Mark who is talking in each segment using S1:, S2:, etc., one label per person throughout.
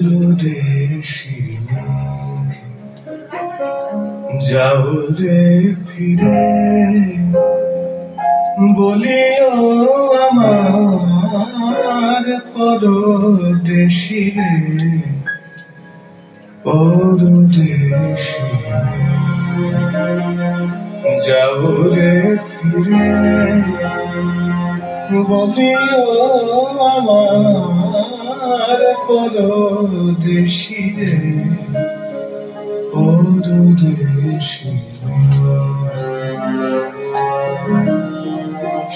S1: পরদেশী যাও রে ফিরে, বলিও আমার পরদেশী রে, পরদেশী যাও রে ফিরে, বলিও আমার পরদেশী রে, পরদেশী।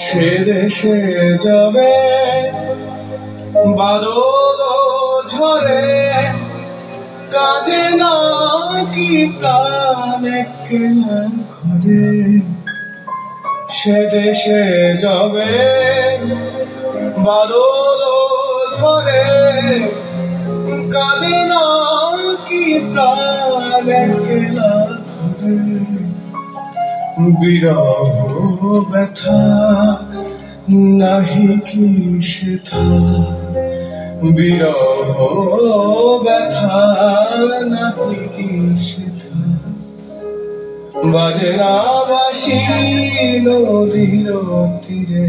S1: সে দেশে যাবে বাদল ঝরে, কাঁদে না কি প্রাণ একলা ঘরে। সে দেশে যাবে বাদল ঝরে, কাঁদে না কি প্রাণ একলা ঘরে। বিরহ ব্যথা নাহি কি সেথা, বিরহ ব্যথা নাহি কি সেথা। বাজে না বাঁশি নদীর তীরে,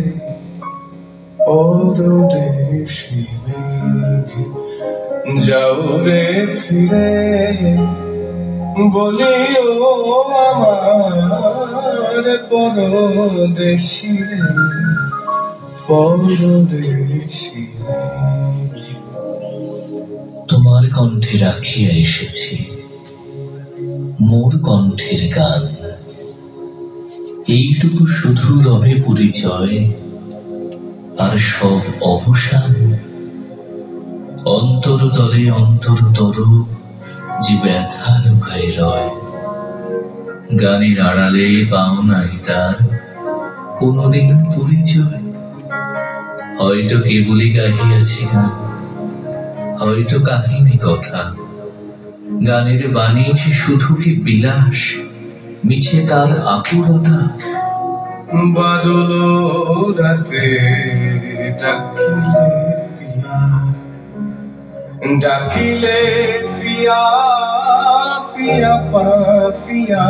S1: পরদেশী যাও রে ফিরে, বলিও আমার পরদেশী রে, পরদেশী।
S2: তোমার কণ্ঠে রাখিয়া এসেছি মোর কণ্ঠের গান, এইটুকু শুধু রবে পরিচয়, আর সব অবসান। অন্তরতলে অন্তরতর যে ব্যথা লুকায় রয়, গানের আড়ালে পাও নাই তার কোনদিন পরিচয়। হয়তো কেবলই গাহিয়াছি গান, হয়তো কাহিনী কথা, গানের বাণী সে শুধু কি বিলাস, মিছে তার আকুলতা।
S1: বাদল রাতে ডাকিলে পিয়া, পিয়া পাপিয়া,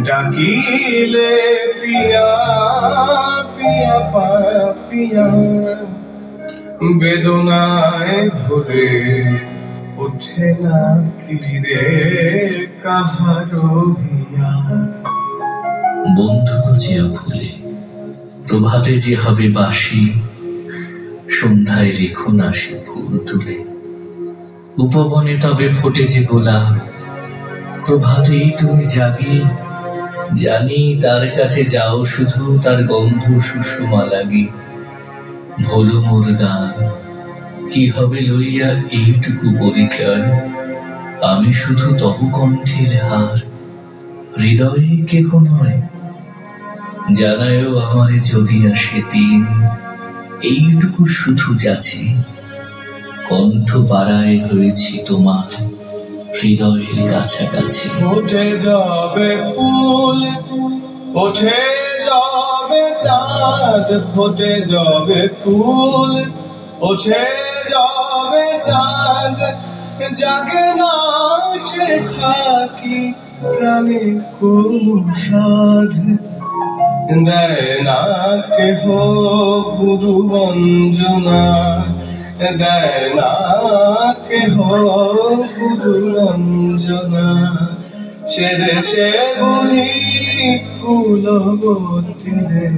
S1: ডাকিলে পিয়া, পিয়া পাপিয়া। বেদনায় ভরে ওঠে না কি রে কাহারো হিয়া।
S2: বন্ধু গজিয়া ফুলে প্রভাতে যে হবে বাসি, সন্ধ্যায় রেখো না সে ফুল তুলে। উপবনে তবে ফোটে যে গোলাপ, প্রভাতেই তুমি জাগি। জানি তার কাছে যাও শুধু তার গন্ধ সুষমা লাগে। ভোলো মোর গান, কি হবে লইয়া এইটুকু পরিচয়। আমি শুধু তবু কণ্ঠের হার, হৃদয়ে কেহ নয়। জানায়ও আমারে যদি আসে দিন, এইটুকু শুধু যাচ্ছি। কণ্ঠ পাড়ায় হয়েছি তোমার হৃদয়ের কাছাকাছি।
S1: উঠে যাবে ফুল, উঠে যাবে চাঁদ, ফুটে যাবে ফুল, উঠে যাবে চাঁদ। জাগে না সে থাকি প্রাণে কোনো সাধ, দেয় না কেহ গুরু বঞ্জনা, দেয় না কেহ গুরু বঞ্জনা। সে দেশে বুঝি কুলবতী রে,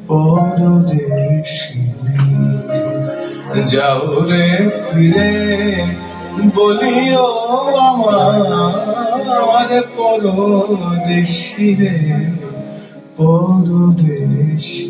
S1: পরদেশী যাও রে ফিরে, বলিও আমার পরদেশী রে, পরদেশী।